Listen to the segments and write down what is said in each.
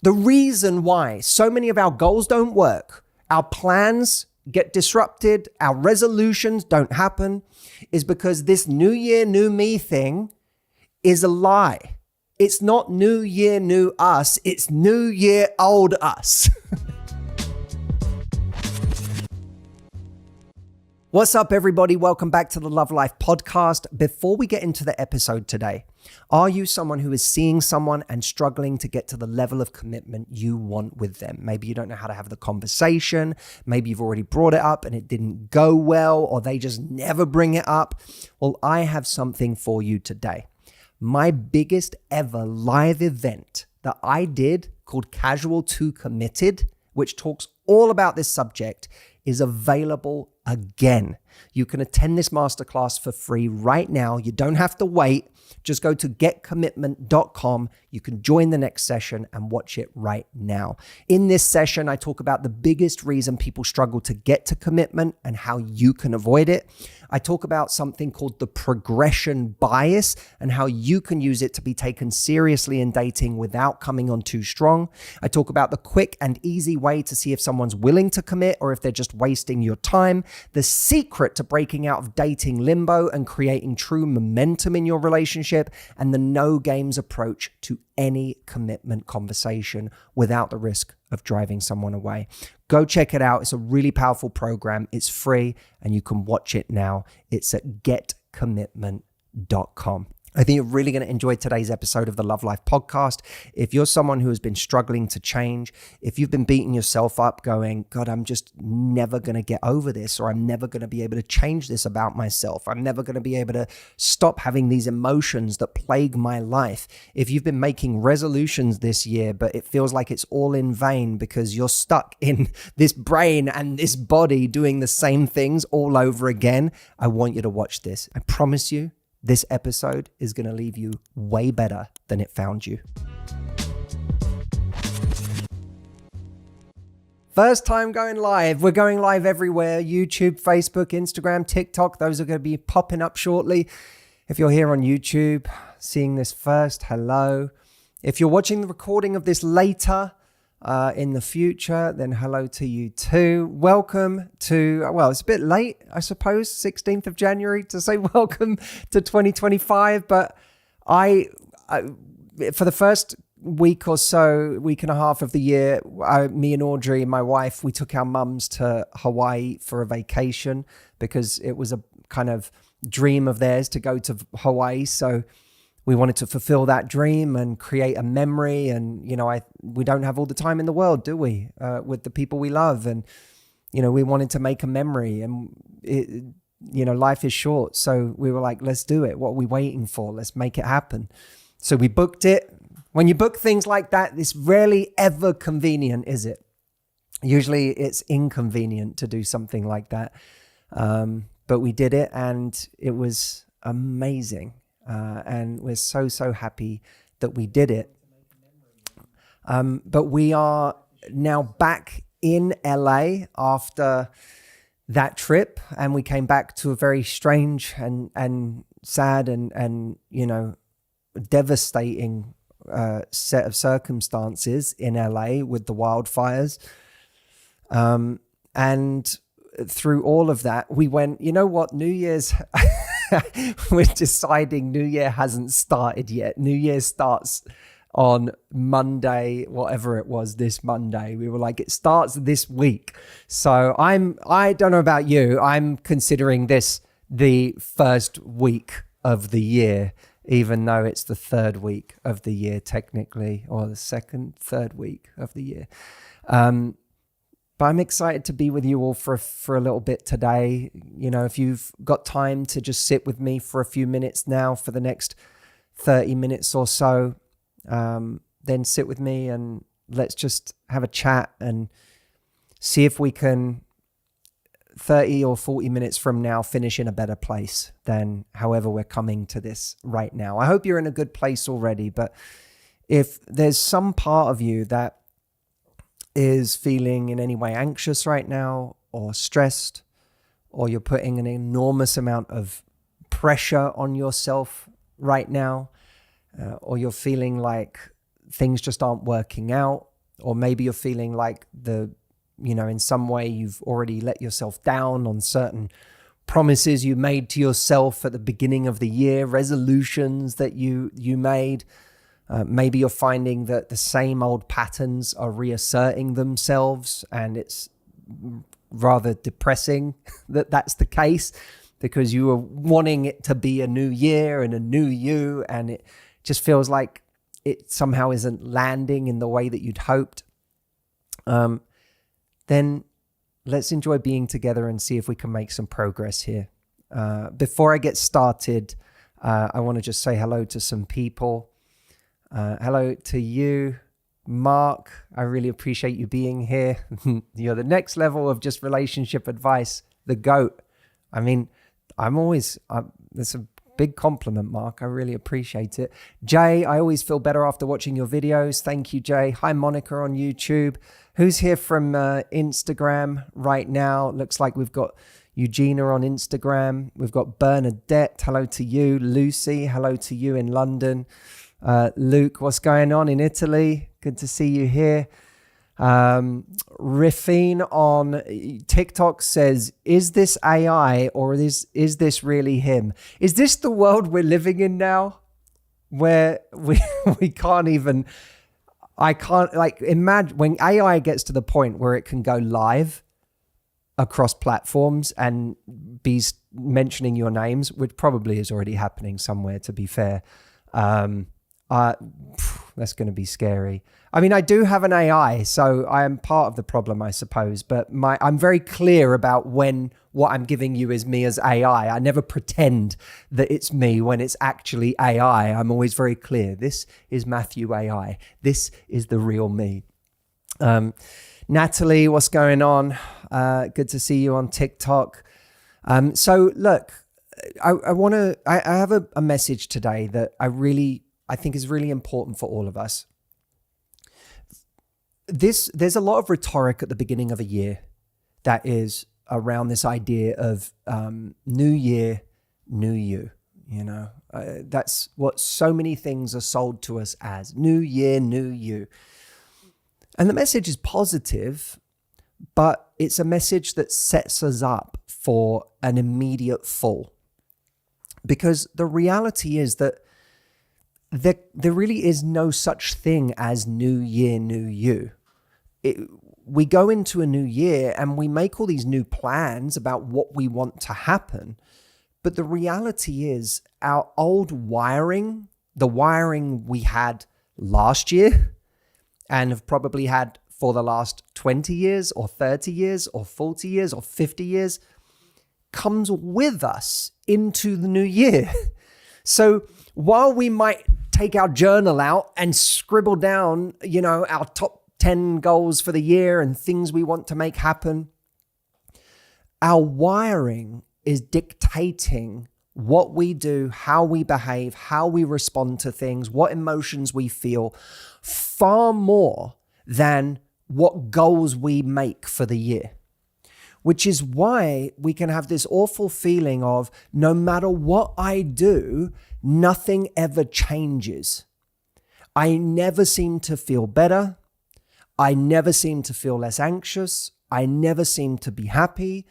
The reason why so many of our goals don't work, our plans get disrupted, our resolutions don't happen, is because this new year, new me thing is a lie. It's not new year, new us. It's new year, old us. What's up, everybody? Welcome back to the Love Life podcast. Before we get into the episode today, are you someone who is seeing someone and struggling to get to the level of commitment you want with them? Maybe you don't know how to have the conversation. Maybe you've already brought it up and it didn't go well, or they just never bring it up. Well, I have something for you today. My biggest ever live event that I did called Casual to Committed, which talks all about this subject, is available again. You can attend this masterclass for free right now. You don't have to wait. Just go to getcommitment.com. You can join the next session and watch it right now. In this session, I talk about the biggest reason people struggle to get to commitment and how you can avoid it. I talk about something called the progression bias and how you can use it to be taken seriously in dating without coming on too strong. I talk about the quick and easy way to see if someone's willing to commit or if they're just wasting your time, the secret to breaking out of dating limbo and creating true momentum in your relationship, and the no games approach to any commitment conversation without the risk of driving someone away. Go check it out. It's a really powerful program. It's free and you can watch it now. It's at getcommitment.com. I think you're really going to enjoy today's episode of the Love Life podcast. If you're someone who has been struggling to change, if you've been beating yourself up going, God, I'm just never going to get over this, or I'm never going to be able to change this about myself. I'm never going to be able to stop having these emotions that plague my life. If you've been making resolutions this year, but it feels like it's all in vain because you're stuck in this brain and this body doing the same things all over again, I want you to watch this. I promise you, this episode is going to leave you way better than it found you. First time going live. We're going live everywhere. YouTube, Facebook, Instagram, TikTok. Those are going to be popping up shortly. If you're here on YouTube, seeing this first, hello. If you're watching the recording of this later, in the future, then hello to you too. Welcome to, well, it's a bit late, I suppose, 16th of January to say welcome to 2025. But I for the first week or so, week and a half of the year, me and Audrey, my wife, we took our mums to Hawaii for a vacation because it was a kind of dream of theirs to go to Hawaii. So we wanted to fulfill that dream and create a memory. And, you know, we don't have all the time in the world, do we? With the people we love. And, you know, we wanted to make a memory, and, life is short. So we were like, let's do it. What are we waiting for? Let's make it happen. So we booked it. When you book things like that, it's rarely ever convenient, is it? Usually it's inconvenient to do something like that. But we did it and it was amazing. And we're so happy that we did it. But we are now back in LA after that trip, and we came back to a very strange and sad and devastating set of circumstances in LA with the wildfires. And through all of that, we went, you know what, New Year's... We're deciding New Year hasn't started yet. New Year starts on Monday, whatever it was, this Monday. We were like, it starts this week. So I don't know about you, I'm considering this the first week of the year, even though it's the third week of the year technically, or the third week of the year. But I'm excited to be with you all for a little bit today. You know, if you've got time to just sit with me for a few minutes now, for the next 30 minutes or so, then sit with me and let's just have a chat and see if we can, 30 or 40 minutes from now, finish in a better place than however we're coming to this right now. I hope you're in a good place already, but if there's some part of you that is feeling in any way anxious right now, or stressed, or you're putting an enormous amount of pressure on yourself right now, or you're feeling like things just aren't working out, or maybe you're feeling like in some way you've already let yourself down on certain promises you made to yourself at the beginning of the year, resolutions that you made. Maybe you're finding that the same old patterns are reasserting themselves, and it's rather depressing that that's the case, because you were wanting it to be a new year and a new you, and it just feels like it somehow isn't landing in the way that you'd hoped. Then let's enjoy being together and see if we can make some progress here. Before I get started, I want to just say hello to some people. Hello to you, Mark. I really appreciate you being here. You're the next level of just relationship advice, the GOAT. I mean, it's a big compliment, Mark. I really appreciate it. Jay, I always feel better after watching your videos. Thank you, Jay. Hi, Monica on YouTube. Who's here from Instagram right now? Looks like we've got Eugenia on Instagram. We've got Bernadette. Hello to you. Lucy, hello to you in London. Luke, what's going on in Italy? Good to see you here. Rifine on TikTok says, is this AI or is this really him? Is this the world we're living in now, where we can't even, I can't like imagine when AI gets to the point where it can go live across platforms and be mentioning your names, which probably is already happening somewhere, to be fair. That's going to be scary. I mean, I do have an AI, so I am part of the problem, I suppose, but I'm very clear about when what I'm giving you is me as AI. I never pretend that it's me when it's actually AI. I'm always very clear. This is Matthew AI. This is the real me. Natalie, what's going on? Good to see you on TikTok. So look, I have a message today that I think is really important for all of us. There's a lot of rhetoric at the beginning of a year that is around this idea of new year, new you. That's what so many things are sold to us as: new year, new you. And the message is positive, but it's a message that sets us up for an immediate fall. Because the reality is that there really is no such thing as new year, new you. We go into a new year and we make all these new plans about what we want to happen. But the reality is our old wiring, the wiring we had last year and have probably had for the last 20 years or 30 years or 40 years or 50 years, comes with us into the new year. So while we might take our journal out and scribble down, our top 10 goals for the year and things we want to make happen, our wiring is dictating what we do, how we behave, how we respond to things, what emotions we feel, far more than what goals we make for the year. Which is why we can have this awful feeling of no matter what I do, nothing ever changes. I never seem to feel better. I never seem to feel less anxious. I never seem to be happy.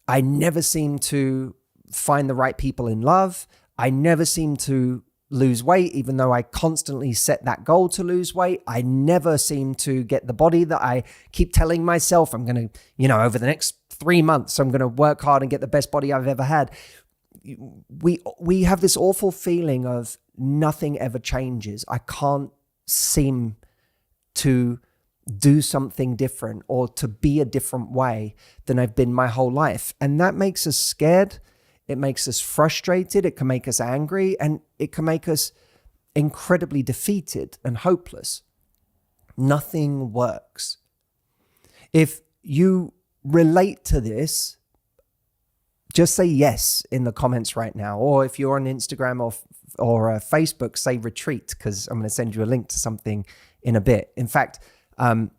I never seem to find the right people in love. I never seem to lose weight, even though I constantly set that goal to lose weight. I never seem to get the body that I keep telling myself I'm going to, over the next 3 months, I'm going to work hard and get the best body I've ever had. We have this awful feeling of nothing ever changes. I can't seem to do something different or to be a different way than I've been my whole life. And that makes us scared. It makes us frustrated. It can make us angry, and it can make us incredibly defeated and hopeless. Nothing works. If you relate to this, just say yes in the comments right now. Or if you're on Instagram or Facebook, say retreat, because I'm going to send you a link to something in a bit. In fact,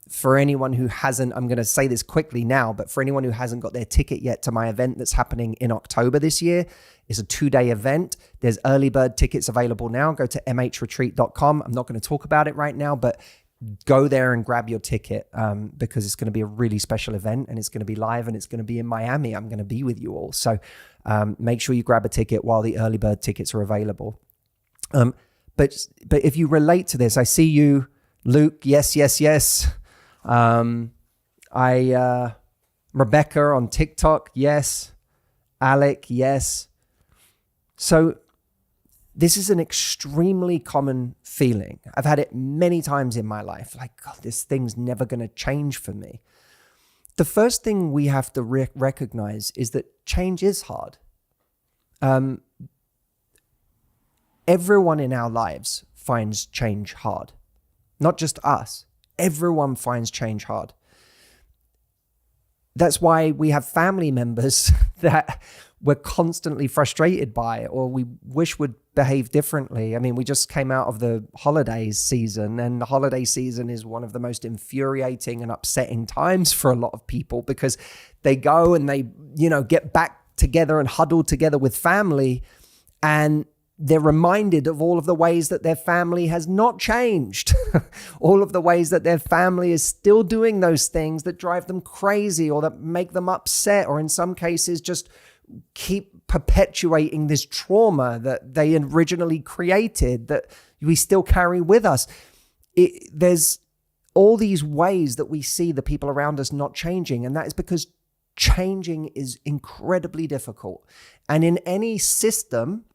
for anyone who hasn't, I'm going to say this quickly now, but for anyone who hasn't got their ticket yet to my event that's happening in October this year, it's a 2-day event. There's early bird tickets available now. Go to mhretreat.com. I'm not going to talk about it right now, but go there and grab your ticket because it's going to be a really special event, and it's going to be live, and it's going to be in Miami. I'm going to be with you all. So make sure you grab a ticket while the early bird tickets are available. But if you relate to this, I see you, Luke. Yes, yes, yes. Rebecca on TikTok. Yes. Alec. Yes. So this is an extremely common feeling. I've had it many times in my life. Like, God, this thing's never going to change for me. The first thing we have to recognize is that change is hard. Everyone in our lives finds change hard. Not just us. Everyone finds change hard. That's why we have family members that we're constantly frustrated by, or we wish would behave differently. I mean, we just came out of the holidays season, and the holiday season is one of the most infuriating and upsetting times for a lot of people, because they go and they, get back together and huddle together with family, and they're reminded of all of the ways that their family has not changed, all of the ways that their family is still doing those things that drive them crazy or that make them upset, or in some cases just keep perpetuating this trauma that they originally created that we still carry with us. There's all these ways that we see the people around us not changing, and that is because changing is incredibly difficult. And in any system,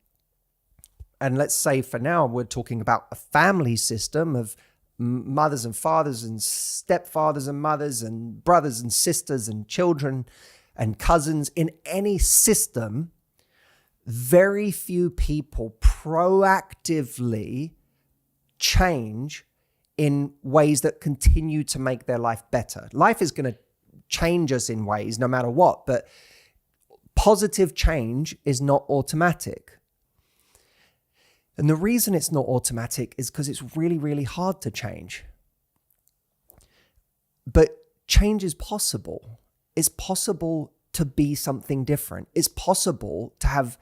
and let's say for now, we're talking about a family system of mothers and fathers and stepfathers and mothers and brothers and sisters and children and cousins. In any system, very few people proactively change in ways that continue to make their life better. Life is going to change us in ways no matter what, but positive change is not automatic. And the reason it's not automatic is because it's really, really hard to change. But change is possible. It's possible to be something different. It's possible to have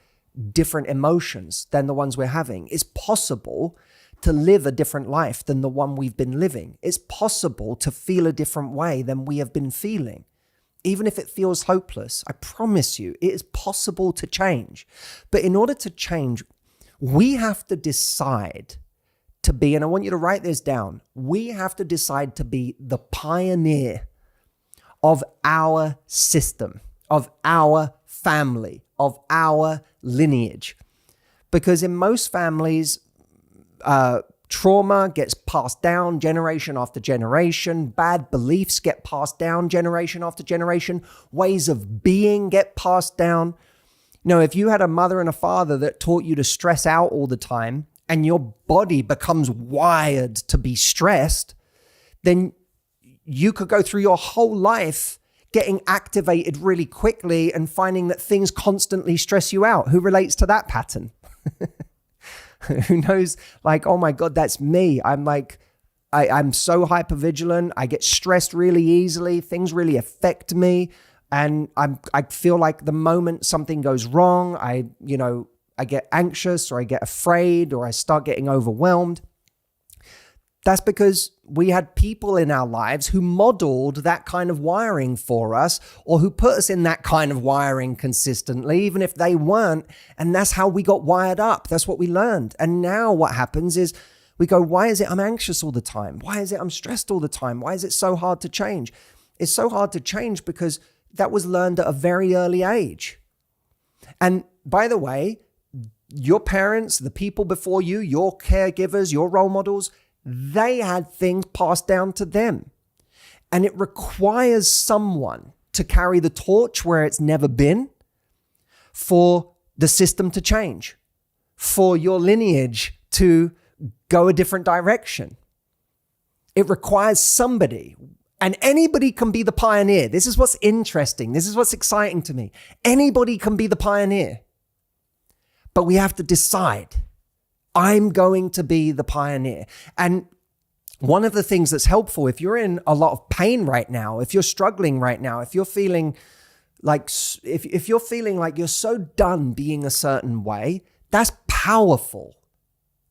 different emotions than the ones we're having. It's possible to live a different life than the one we've been living. It's possible to feel a different way than we have been feeling. Even if it feels hopeless, I promise you, it is possible to change. But in order to change, we have to decide to be, and I want you to write this down, we have to decide to be the pioneer of our system, of our family, of our lineage. Because in most families, trauma gets passed down generation after generation. Bad beliefs get passed down generation after generation. Ways of being get passed down. If you had a mother and a father that taught you to stress out all the time, and your body becomes wired to be stressed, then you could go through your whole life getting activated really quickly and finding that things constantly stress you out. Who relates to that pattern? Who knows, like, oh my God, that's me. I'm so hypervigilant. I get stressed really easily. Things really affect me. And I feel like the moment something goes wrong, I get anxious, or I get afraid, or I start getting overwhelmed. That's because we had people in our lives who modeled that kind of wiring for us, or who put us in that kind of wiring consistently, even if they weren't. And that's how we got wired up. That's what we learned. And now what happens is we go, why is it I'm anxious all the time? Why is it I'm stressed all the time? Why is it so hard to change? It's so hard to change because that was learned at a very early age. And by the way, your parents, the people before you, your caregivers, your role models, they had things passed down to them. And it requires someone to carry the torch where it's never been for the system to change, for your lineage to go a different direction. It requires somebody. And anybody can be the pioneer. This is what's interesting. This is what's exciting to me. Anybody can be the pioneer. But we have to decide, I'm going to be the pioneer. And one of the things that's helpful, if you're in a lot of pain right now, if you're struggling right now, if you're feeling like, if you're feeling like you're so done being a certain way, that's powerful.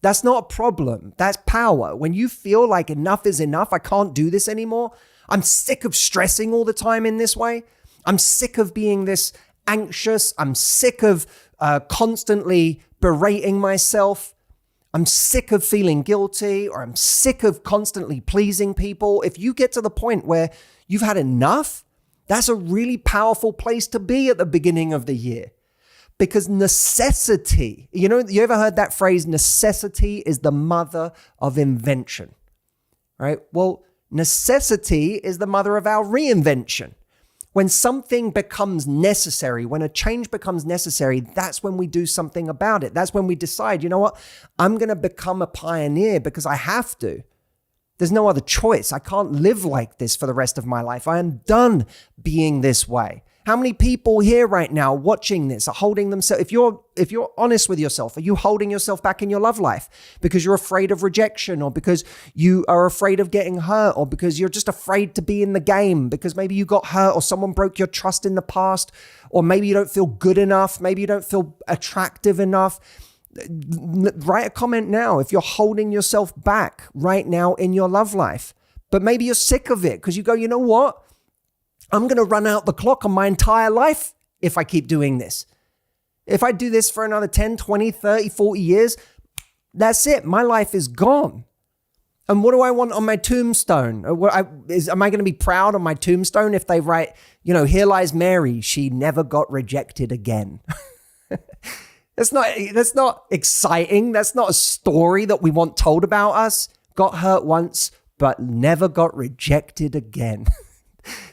That's not a problem. That's power. When you feel like enough is enough, I can't do this anymore. I'm sick of stressing all the time in this way. I'm sick of being this anxious. I'm sick of constantly berating myself. I'm sick of feeling guilty, or I'm sick of constantly pleasing people. If you get to the point where you've had enough, that's a really powerful place to be at the beginning of the year. Because necessity, you ever heard that phrase, necessity is the mother of invention, right? Well, necessity is the mother of our reinvention. When something becomes necessary, when a change becomes necessary, that's when we do something about it. That's when we decide, you know what? I'm going to become a pioneer because I have to. There's no other choice. I can't live like this for the rest of my life. I am done being this way. How many people here right now watching this are holding themselves? If you're honest with yourself, are you holding yourself back in your love life because you're afraid of rejection, or because you are afraid of getting hurt, or because you're just afraid to be in the game because maybe you got hurt or someone broke your trust in the past, or maybe you don't feel good enough, maybe you don't feel attractive enough? Write a comment now if you're holding yourself back right now in your love life. But maybe you're sick of it because you go, you know what? I'm going to run out the clock on my entire life if I keep doing this. If I do this for another 10, 20, 30, 40 years, that's it. My life is gone. And what do I want on my tombstone? Am I going to be proud on my tombstone if they write, here lies Mary, she never got rejected again? That's not exciting. That's not a story that we want told about us. Got hurt once, but never got rejected again.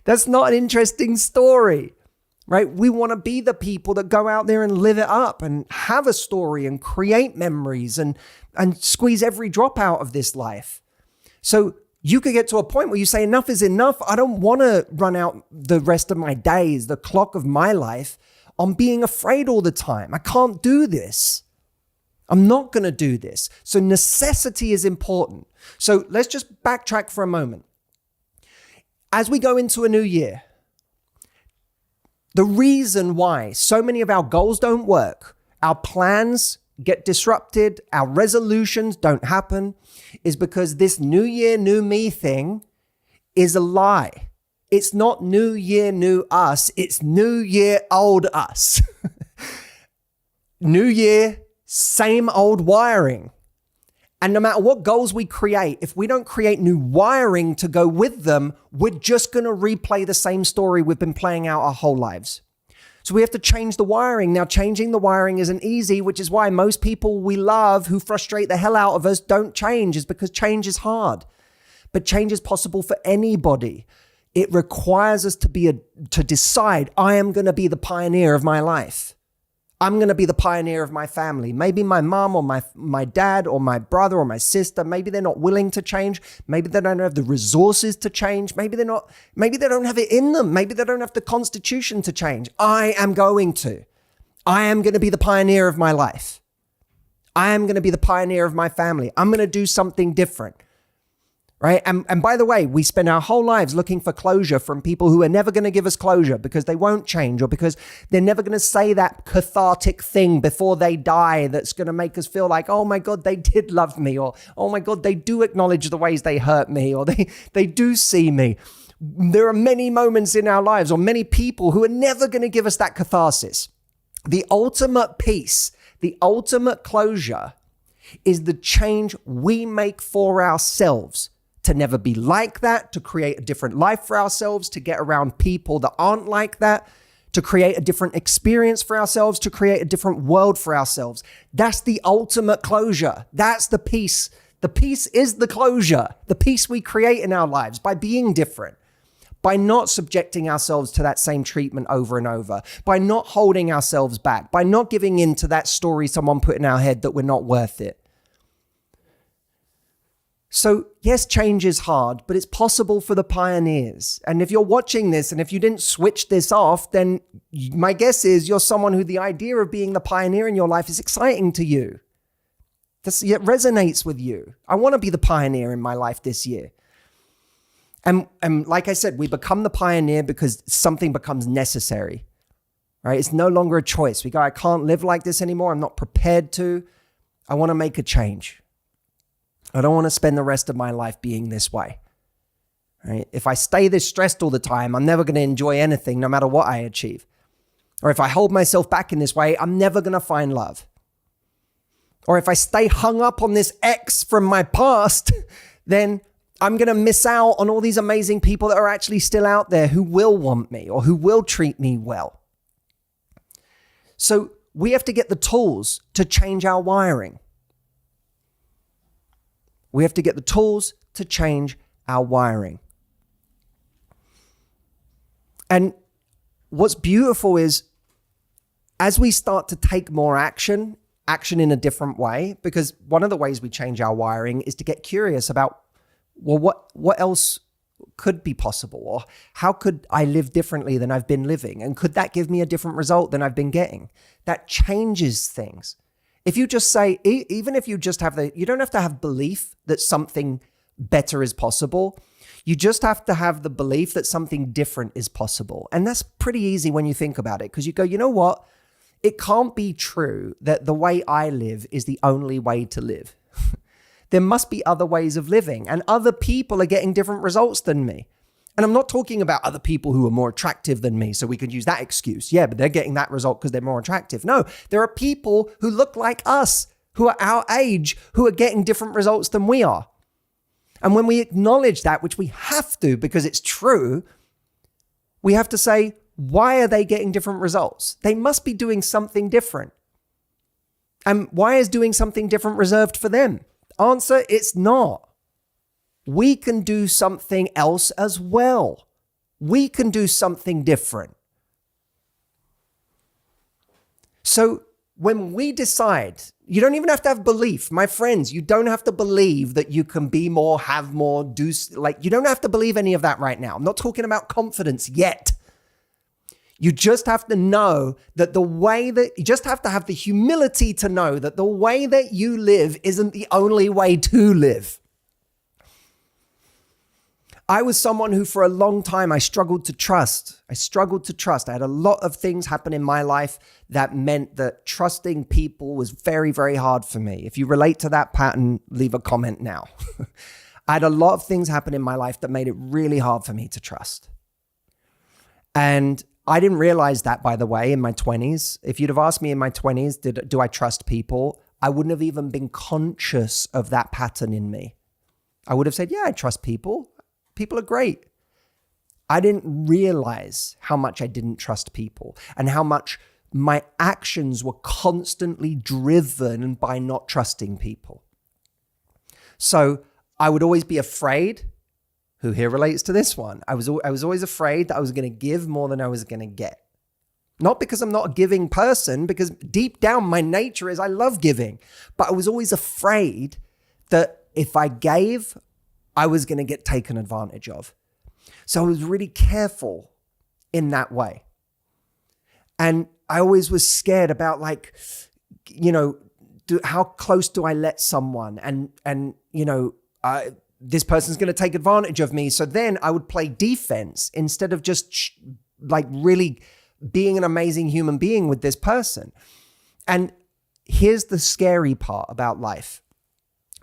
That's not an interesting story, right? We want to be the people that go out there and live it up and have a story and create memories and squeeze every drop out of this life. So you could get to a point where you say, enough is enough. I don't want to run out the rest of my days, the clock of my life, on being afraid all the time. I can't do this. I'm not going to do this. So necessity is important. So let's just backtrack for a moment. As we go into a new year, the reason why so many of our goals don't work, our plans get disrupted, our resolutions don't happen, is because this new year, new me thing is a lie. It's not new year, new us. It's new year, old us. New year, same old wiring. And no matter what goals we create, if we don't create new wiring to go with them, we're just going to replay the same story we've been playing out our whole lives. So we have to change the wiring. Now, changing the wiring isn't easy, which is why most people we love who frustrate the hell out of us don't change, is because change is hard. But change is possible for anybody. It requires us to decide, I am going to be the pioneer of my life. I'm going to be the pioneer of my family. Maybe my mom or my dad or my brother or my sister, maybe they're not willing to change. Maybe they don't have the resources to change. Maybe they don't have it in them. Maybe they don't have the constitution to change. I am going to. I am going to be the pioneer of my life. I am going to be the pioneer of my family. I'm going to do something different. Right? And by the way, we spend our whole lives looking for closure from people who are never going to give us closure because they won't change, or because they're never going to say that cathartic thing before they die that's going to make us feel like, oh my God, they did love me, or oh my God, they do acknowledge the ways they hurt me, or they do see me. There are many moments in our lives, or many people who are never going to give us that catharsis. The ultimate peace, the ultimate closure is the change we make for ourselves. To never be like that, to create a different life for ourselves, to get around people that aren't like that, to create a different experience for ourselves, to create a different world for ourselves. That's the ultimate closure. That's the peace. The peace is the closure, the peace we create in our lives by being different, by not subjecting ourselves to that same treatment over and over, by not holding ourselves back, by not giving in to that story someone put in our head that we're not worth it. So yes, change is hard, but it's possible for the pioneers. And if you're watching this and if you didn't switch this off, then my guess is you're someone who the idea of being the pioneer in your life is exciting to you. It resonates with you. I want to be the pioneer in my life this year. And like I said, we become the pioneer because something becomes necessary, right? It's no longer a choice. We go, I can't live like this anymore. I'm not prepared to. I want to make a change. I don't want to spend the rest of my life being this way. Right? If I stay this stressed all the time, I'm never going to enjoy anything, no matter what I achieve. Or if I hold myself back in this way, I'm never going to find love. Or if I stay hung up on this ex from my past, then I'm going to miss out on all these amazing people that are actually still out there who will want me or who will treat me well. So we have to get the tools to change our wiring. We have to get the tools to change our wiring. And what's beautiful is as we start to take more action in a different way, because one of the ways we change our wiring is to get curious about, well, what else could be possible? Or how could I live differently than I've been living? And could that give me a different result than I've been getting? That changes things. If you just say, even if you just have you don't have to have belief that something better is possible. You just have to have the belief that something different is possible. And that's pretty easy when you think about it, because you go, you know what? It can't be true that the way I live is the only way to live. There must be other ways of living, and other people are getting different results than me. And I'm not talking about other people who are more attractive than me, so we could use that excuse. Yeah, but they're getting that result because they're more attractive. No, there are people who look like us, who are our age, who are getting different results than we are. And when we acknowledge that, which we have to because it's true, we have to say, why are they getting different results? They must be doing something different. And why is doing something different reserved for them? Answer, it's not. We can do something else as well. We can do something different. So when we decide, you don't even have to have belief. My friends, you don't have to believe that you can be more, have more, you don't have to believe any of that right now. I'm not talking about confidence yet. You just have to know that you just have to have the humility to know that the way that you live isn't the only way to live. I was someone who for a long time, I struggled to trust. I had a lot of things happen in my life that meant that trusting people was very, very hard for me. If you relate to that pattern, leave a comment now. I had a lot of things happen in my life that made it really hard for me to trust. And I didn't realize that, by the way, in my 20s. If you'd have asked me in my 20s, do I trust people? I wouldn't have even been conscious of that pattern in me. I would have said, yeah, I trust people. People are great. I didn't realize how much I didn't trust people and how much my actions were constantly driven by not trusting people. So I would always be afraid. Who here relates to this one? I was always afraid that I was going to give more than I was going to get. Not because I'm not a giving person, because deep down my nature is I love giving. But I was always afraid that if I gave, I was going to get taken advantage of. So I was really careful in that way. And I always was scared about how close do I let someone? And this person's going to take advantage of me. So then I would play defense instead of just really being an amazing human being with this person. And here's the scary part about life.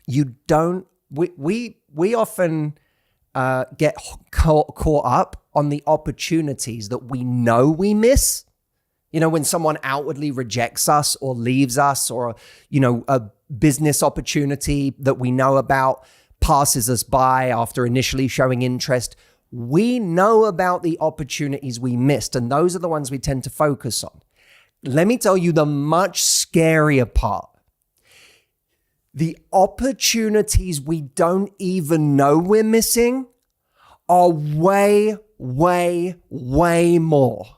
We often get caught up on the opportunities that we know we miss. When someone outwardly rejects us or leaves us, or, a business opportunity that we know about passes us by after initially showing interest. We know about the opportunities we missed, and those are the ones we tend to focus on. Let me tell you the much scarier part. The opportunities we don't even know we're missing are way, way, way more.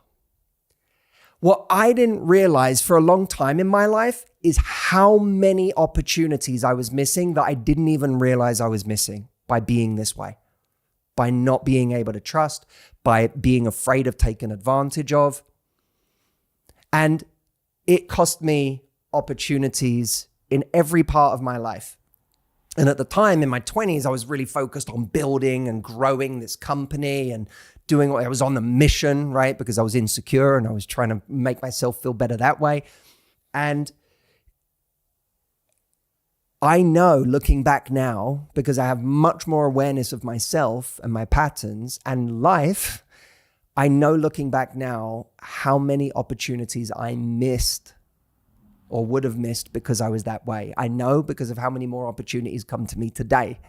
What I didn't realize for a long time in my life is how many opportunities I was missing that I didn't even realize I was missing by being this way, by not being able to trust, by being afraid of taken advantage of. And it cost me opportunities in every part of my life. And at the time in my 20s, I was really focused on building and growing this company and doing what I was on the mission, right? Because I was insecure and I was trying to make myself feel better that way. And I know looking back now, because I have much more awareness of myself and my patterns and life, I know looking back now how many opportunities I missed or would have missed because I was that way. I know because of how many more opportunities come to me today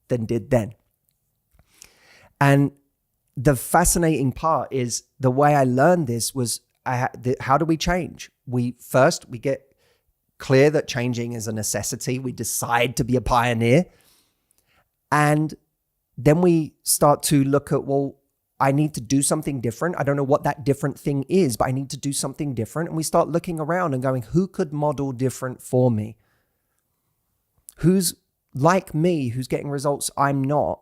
than did then. And the fascinating part is the way I learned this was, how do we change? We get clear that changing is a necessity. We decide to be a pioneer. And then we start to look at, well, I need to do something different. I don't know what that different thing is, but I need to do something different. And we start looking around and going, who could model different for me? Who's like me, who's getting results I'm not?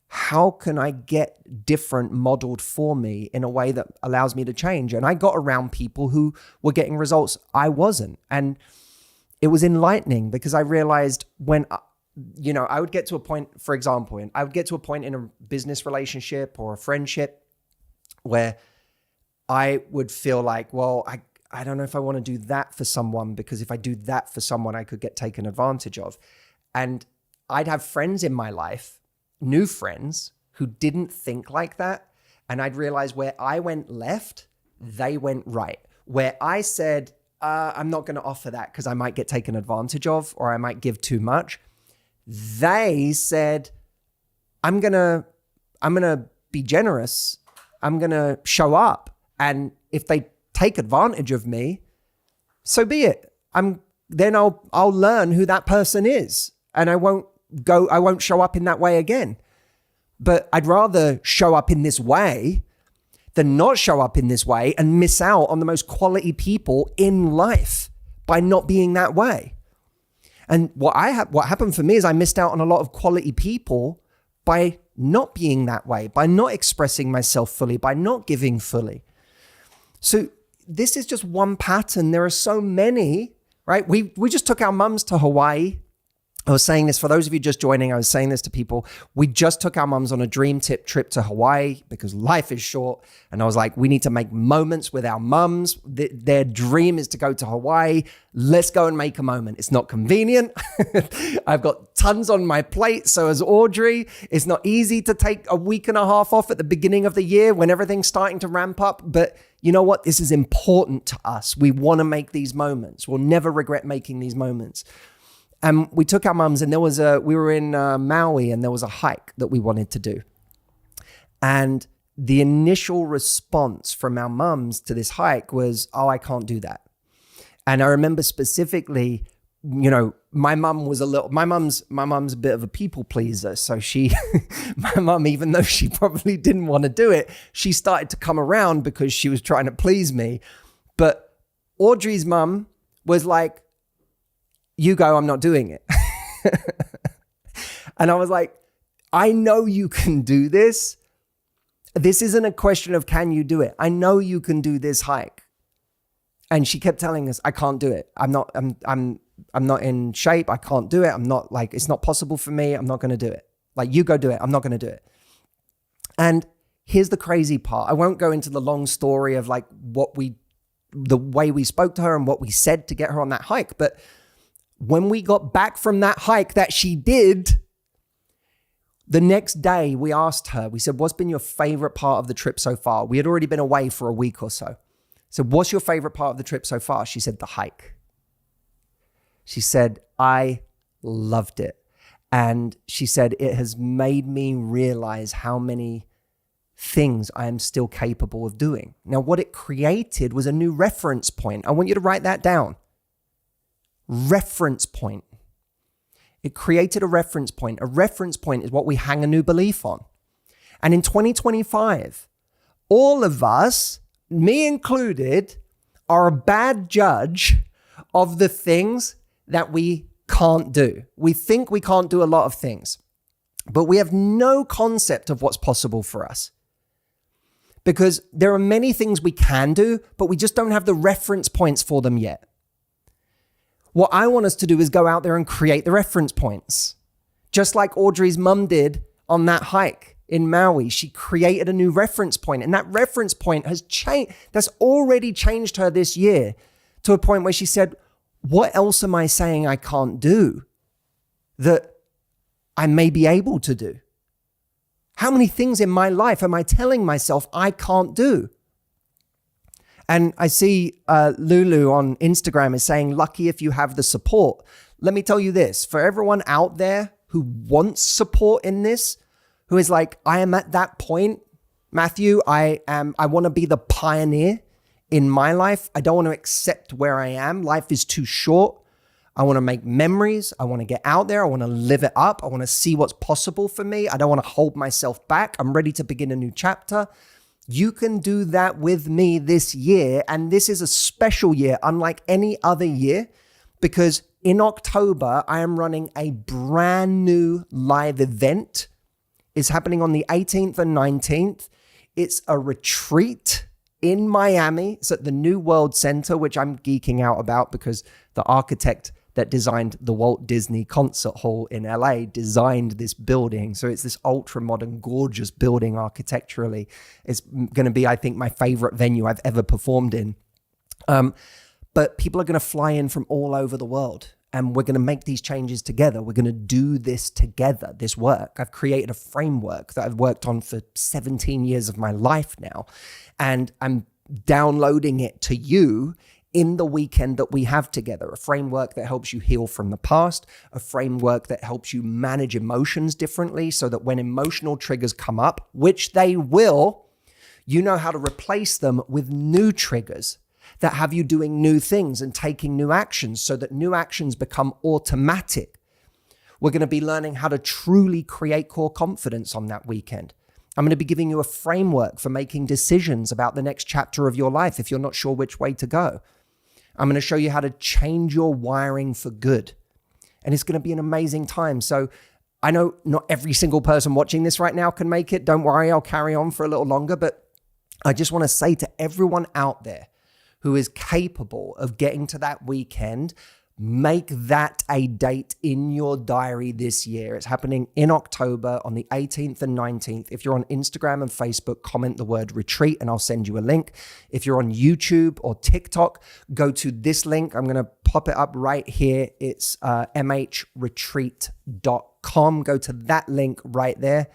How can I get different modeled for me in a way that allows me to change? And I got around people who were getting results I wasn't. And it was enlightening because I realized when, I would get to a point, for example, and I would get to a point in a business relationship or a friendship where I would feel like, well, I don't know if I want to do that for someone, because if I do that for someone, I could get taken advantage of. And I'd have friends in my life, new friends, who didn't think like that. And I'd realize where I went left, they went right. Where I said, I'm not going to offer that because I might get taken advantage of, or I might give too much. They said, I'm going to be generous. I'm going to show up. And if they take advantage of me, so be it. Then I'll learn who that person is, and I won't show up in that way again. But I'd rather show up in this way than not show up in this way and miss out on the most quality people in life by not being that way. And what happened for me is I missed out on a lot of quality people by not being that way, by not expressing myself fully, by not giving fully. So this is just one pattern. There are so many, right? We just took our mums to Hawaii. I was saying this for those of you just joining. I was saying this to people. We just took our mums on a dream trip to Hawaii because life is short. And I was like, we need to make moments with our mums. Their dream is to go to Hawaii. Let's go and make a moment. It's not convenient. I've got tons on my plate. So as Audrey, it's not easy to take a week and a half off at the beginning of the year when everything's starting to ramp up. But you know what? This is important to us. We want to make these moments. We'll never regret making these moments. And we took our mums, and we were in Maui, and there was a hike that we wanted to do. And the initial response from our mums to this hike was, oh, I can't do that. And I remember specifically, my mum's a bit of a people pleaser. So my mum, even though she probably didn't want to do it, she started to come around because she was trying to please me. But Audrey's mum was like, you go, I'm not doing it. And I was like, I know you can do this. This isn't a question of can you do it. I know you can do this hike. And she kept telling us, I can't do it. I'm not in shape. I can't do it. It's not possible for me. I'm not going to do it. Like, you go do it. I'm not going to do it. And here's the crazy part. I won't go into the long story of the way we spoke to her and what we said to get her on that hike. But when we got back from that hike that she did, the next day we asked her, we said, what's been your favorite part of the trip so far? We had already been away for a week or so. So what's your favorite part of the trip so far? She said, the hike. She said, I loved it. And she said, it has made me realize how many things I am still capable of doing. Now, what it created was a new reference point. I want you to write that down. Reference point. It created a reference point. A reference point is what we hang a new belief on. And in 2025, all of us, me included, are a bad judge of the things that we can't do. We think we can't do a lot of things, but we have no concept of what's possible for us. Because there are many things we can do, but we just don't have the reference points for them yet. What I want us to do is go out there and create the reference points. Just like Audrey's mum did on that hike in Maui. She created a new reference point, and that reference point has changed. That's already changed her this year to a point where she said, what else am I saying I can't do? that I may be able to do? How many things in my life am I telling myself I can't do? And I see Lulu on Instagram is saying, lucky if you have the support. Let me tell you this, for everyone out there who wants support in this, who is like, I am at that point, Matthew, I want to be the pioneer in my life. I don't want to accept where I am. Life is too short. I want to make memories. I want to get out there. I want to live it up. I want to see what's possible for me. I don't want to hold myself back. I'm ready to begin a new chapter. You can do that with me this year. And this is a special year, unlike any other year, because in October, I am running a brand new live event. It's happening on the 18th and 19th. It's a retreat in Miami. It's at the New World Center, which I'm geeking out about because the architect that designed the Walt Disney Concert Hall in LA designed this building. So it's this ultra modern, gorgeous building architecturally. It's going to be, I think, my favorite venue I've ever performed in. But people are going to fly in from all over the world, and we're going to make these changes together. We're going to do this together, this work. I've created a framework that I've worked on for 17 years of my life now, and I'm downloading it to you in the weekend that we have together. A framework that helps you heal from the past, a framework that helps you manage emotions differently so that when emotional triggers come up, which they will, you know how to replace them with new triggers that have you doing new things and taking new actions so that new actions become automatic. We're going to be learning how to truly create core confidence on that weekend. I'm going to be giving you a framework for making decisions about the next chapter of your life if you're not sure which way to go. I'm going to show you how to change your wiring for good. And it's going to be an amazing time. So I know not every single person watching this right now can make it. Don't worry, I'll carry on for a little longer. But I just want to say to everyone out there who is capable of getting to that weekend, make that a date in your diary this year. It's happening in October on the 18th and 19th. If you're on Instagram and Facebook, comment the word retreat and I'll send you a link. If you're on YouTube or TikTok, go to this link. I'm going to pop it up right here. It's mhretreat.com. Go to that link right there,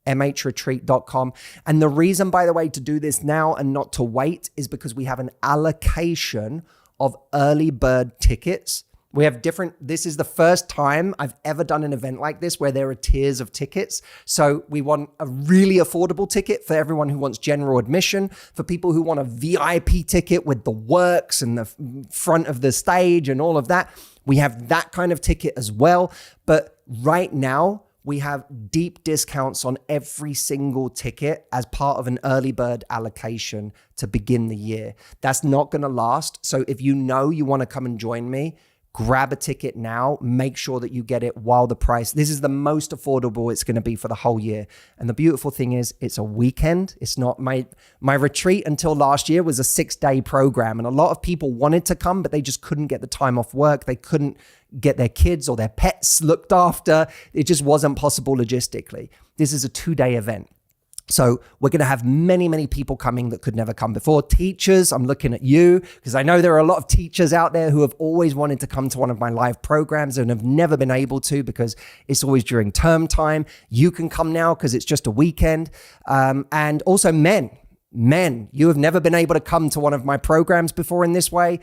mhretreat.com. And the reason, by the way, to do this now and not to wait is because we have an allocation of early bird tickets. We have this is the first time I've ever done an event like this where there are tiers of tickets. So we want a really affordable ticket for everyone who wants general admission, for people who want a VIP ticket with the works and the front of the stage and all of that. We have that kind of ticket as well. But right now, we have deep discounts on every single ticket as part of an early bird allocation to begin the year. That's not going to last. So if you know you want to come and join me, grab a ticket now. Make sure that you get it while the price. This is the most affordable it's going to be for the whole year. And the beautiful thing is it's a weekend. It's not my retreat until last year was a 6-day program. And a lot of people wanted to come, but they just couldn't get the time off work. They couldn't get their kids or their pets looked after. It just wasn't possible logistically. This is a 2-day event. So we're going to have many, many people coming that could never come before. Teachers, I'm looking at you because I know there are a lot of teachers out there who have always wanted to come to one of my live programs and have never been able to because it's always during term time. You can come now because it's just a weekend. And also men, you have never been able to come to one of my programs before in this way.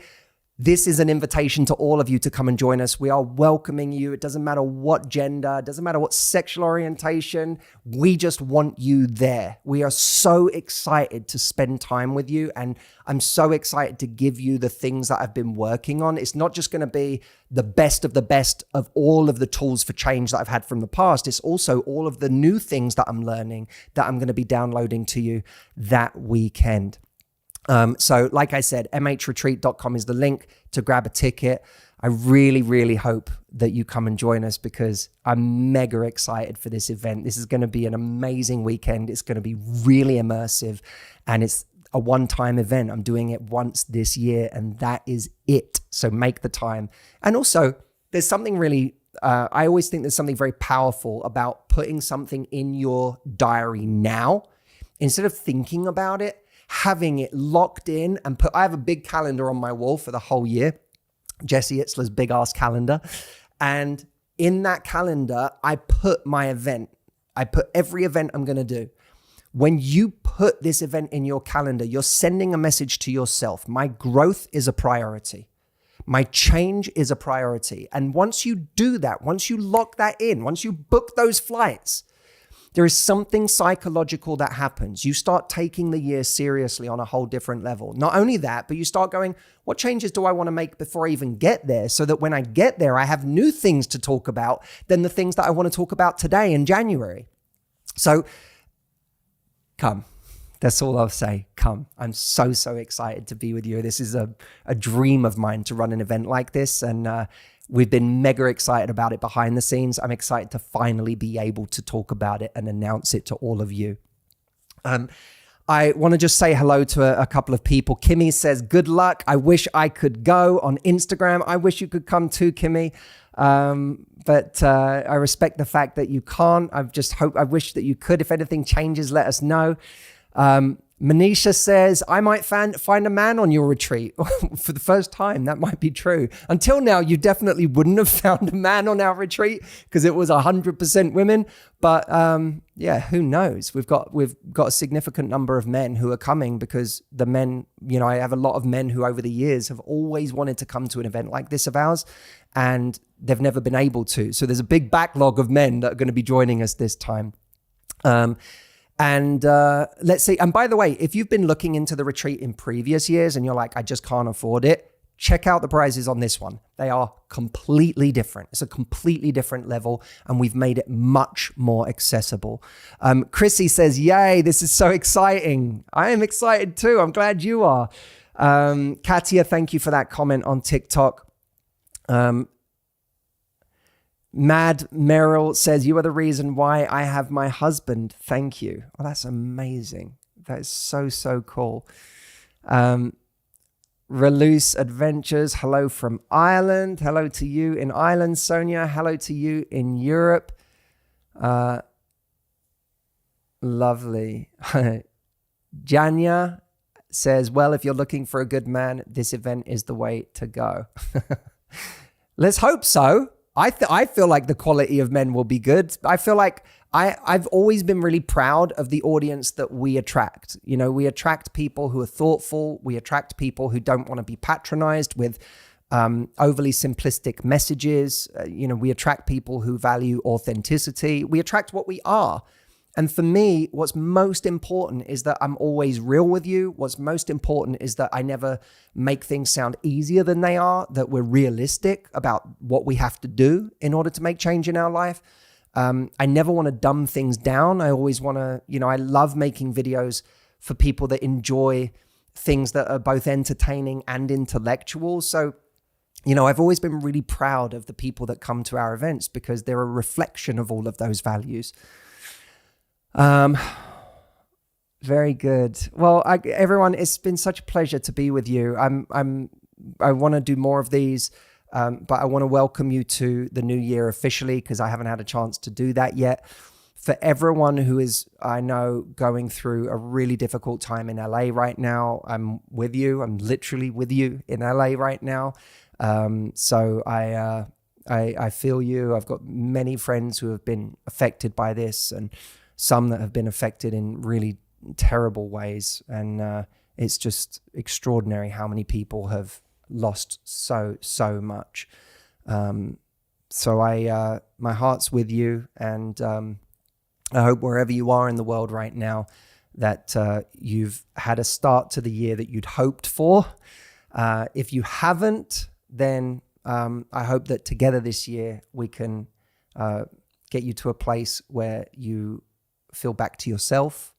This is an invitation to all of you to come and join us. We are welcoming you. It doesn't matter what gender, it doesn't matter what sexual orientation. We just want you there. We are so excited to spend time with you. And I'm so excited to give you the things that I've been working on. It's not just going to be the best of all of the tools for change that I've had from the past. It's also all of the new things that I'm learning that I'm going to be downloading to you that weekend. So like I said, mhretreat.com is the link to grab a ticket. I really, really hope that you come and join us because I'm mega excited for this event. This is going to be an amazing weekend. It's going to be really immersive and it's a one-time event. I'm doing it once this year and that is it. So make the time. And also there's something really, I always think there's something very powerful about putting something in your diary now instead of thinking about it. Having it locked in and I have a big calendar on my wall for the whole year, Jesse Itzler's big ass calendar. And in that calendar, I put my event. I put every event I'm going to do. When you put this event in your calendar, you're sending a message to yourself. My growth is a priority. My change is a priority. And once you do that, once you lock that in, once you book those flights, there is something psychological that happens. You start taking the year seriously on a whole different level. Not only that, but you start going, what changes do I want to make before I even get there? So that when I get there, I have new things to talk about than the things that I want to talk about today in January. So come. That's all I'll say. Come. I'm so excited to be with you. This is a dream of mine to run an event like this. And we've been mega excited about it behind the scenes. I'm excited to finally be able to talk about it and announce it to all of you. I want to just say hello to a couple of people. Kimmy says, good luck. I wish I could go on Instagram. I wish you could come too, Kimmy. But I respect the fact that you can't. I wish that you could. If anything changes, let us know. Manisha says, I might find a man on your retreat for the first time. That might be true. Until now, you definitely wouldn't have found a man on our retreat because it was 100% women. But yeah, who knows? We've got a significant number of men who are coming because the men, I have a lot of men who over the years have always wanted to come to an event like this of ours, and they've never been able to. So there's a big backlog of men that are going to be joining us this time. And let's see. And by the way, if you've been looking into the retreat in previous years and you're like, I just can't afford it, check out the prices on this one. They are completely different. It's a completely different level, and we've made it much more accessible. Chrissy says, yay, this is so exciting. I am excited too. I'm glad you are. Katia, thank you for that comment on TikTok. Mad Merrill says, you are the reason why I have my husband. Thank you. Oh, that's amazing. That is so cool. Reloose Adventures, hello from Ireland. Hello to you in Ireland, Sonia. Hello to you in Europe. Lovely. Janya says, well, if you're looking for a good man, this event is the way to go. Let's hope so. I feel like the quality of men will be good. I feel like I've always been really proud of the audience that we attract. We attract people who are thoughtful. We attract people who don't want to be patronized with overly simplistic messages. We attract people who value authenticity. We attract what we are. And for me, what's most important is that I'm always real with you. What's most important is that I never make things sound easier than they are, that we're realistic about what we have to do in order to make change in our life. I never want to dumb things down. I always want to, I love making videos for people that enjoy things that are both entertaining and intellectual. So, I've always been really proud of the people that come to our events because they're a reflection of all of those values. Very good. Well, everyone, it's been such a pleasure to be with you. I want to do more of these, but I want to welcome you to the new year officially because I haven't had a chance to do that yet. For everyone who is, I know, going through a really difficult time in LA right now, I'm with you. I'm literally with you in LA right now. So I feel you. I've got many friends who have been affected by this, and some that have been affected in really terrible ways. And it's just extraordinary how many people have lost so much. So my heart's with you. And I hope wherever you are in the world right now, that you've had a start to the year that you'd hoped for. If you haven't, then I hope that together this year we can get you to a place where you feel back to yourself,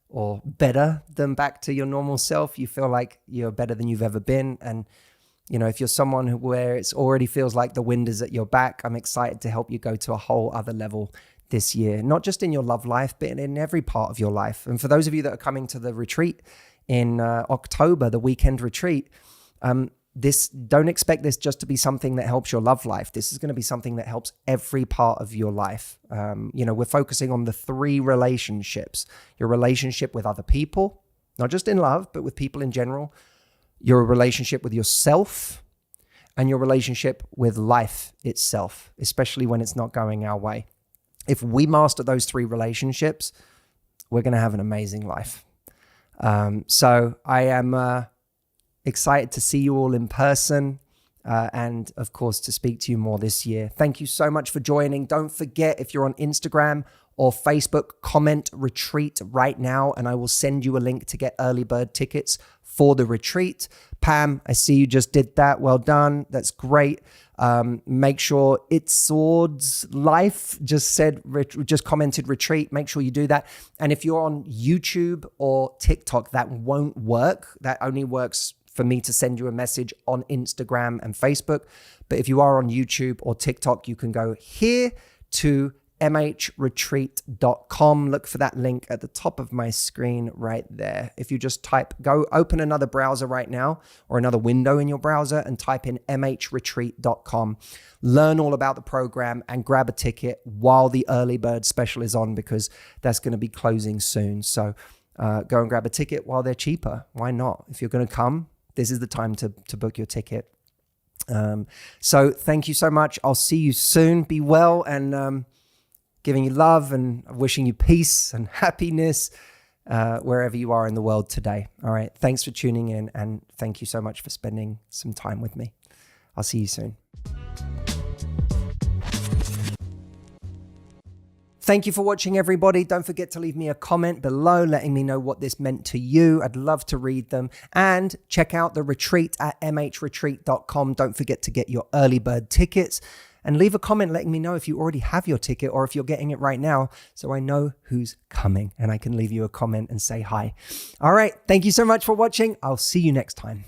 or better than back to your normal self. You feel like you're better than you've ever been. And, if you're someone where it already feels like the wind is at your back, I'm excited to help you go to a whole other level this year, not just in your love life, but in every part of your life. And for those of you that are coming to the retreat in October, the weekend retreat, don't expect this just to be something that helps your love life. This is going to be something that helps every part of your life. We're focusing on the 3 relationships: your relationship with other people, not just in love, but with people in general, your relationship with yourself, and your relationship with life itself, especially when it's not going our way. If we master those 3 relationships, we're going to have an amazing life. So I am excited to see you all in person and, of course, to speak to you more this year. Thank you so much for joining. Don't forget, if you're on Instagram or Facebook, comment retreat right now, and I will send you a link to get early bird tickets for the retreat. Pam, I see you just did that. Well done. That's great. Make sure It's Swords Life just commented retreat. Make sure you do that. And if you're on YouTube or TikTok, that won't work. That only works for me to send you a message on Instagram and Facebook. But if you are on YouTube or TikTok, you can go here to mhretreat.com. Look for that link at the top of my screen right there. If you just go open another browser right now or another window in your browser and type in mhretreat.com. Learn all about the program and grab a ticket while the early bird special is on, because that's going to be closing soon. So go and grab a ticket while they're cheaper. Why not? If you're going to come, this is the time to book your ticket. So thank you so much. I'll see you soon. Be well, and giving you love and wishing you peace and happiness wherever you are in the world today. All right. Thanks for tuning in, and thank you so much for spending some time with me. I'll see you soon. Thank you for watching, everybody. Don't forget to leave me a comment below letting me know what this meant to you. I'd love to read them. And check out the retreat at mhretreat.com. Don't forget to get your early bird tickets. And leave a comment letting me know if you already have your ticket or if you're getting it right now, so I know who's coming and I can leave you a comment and say hi. All right. Thank you so much for watching. I'll see you next time.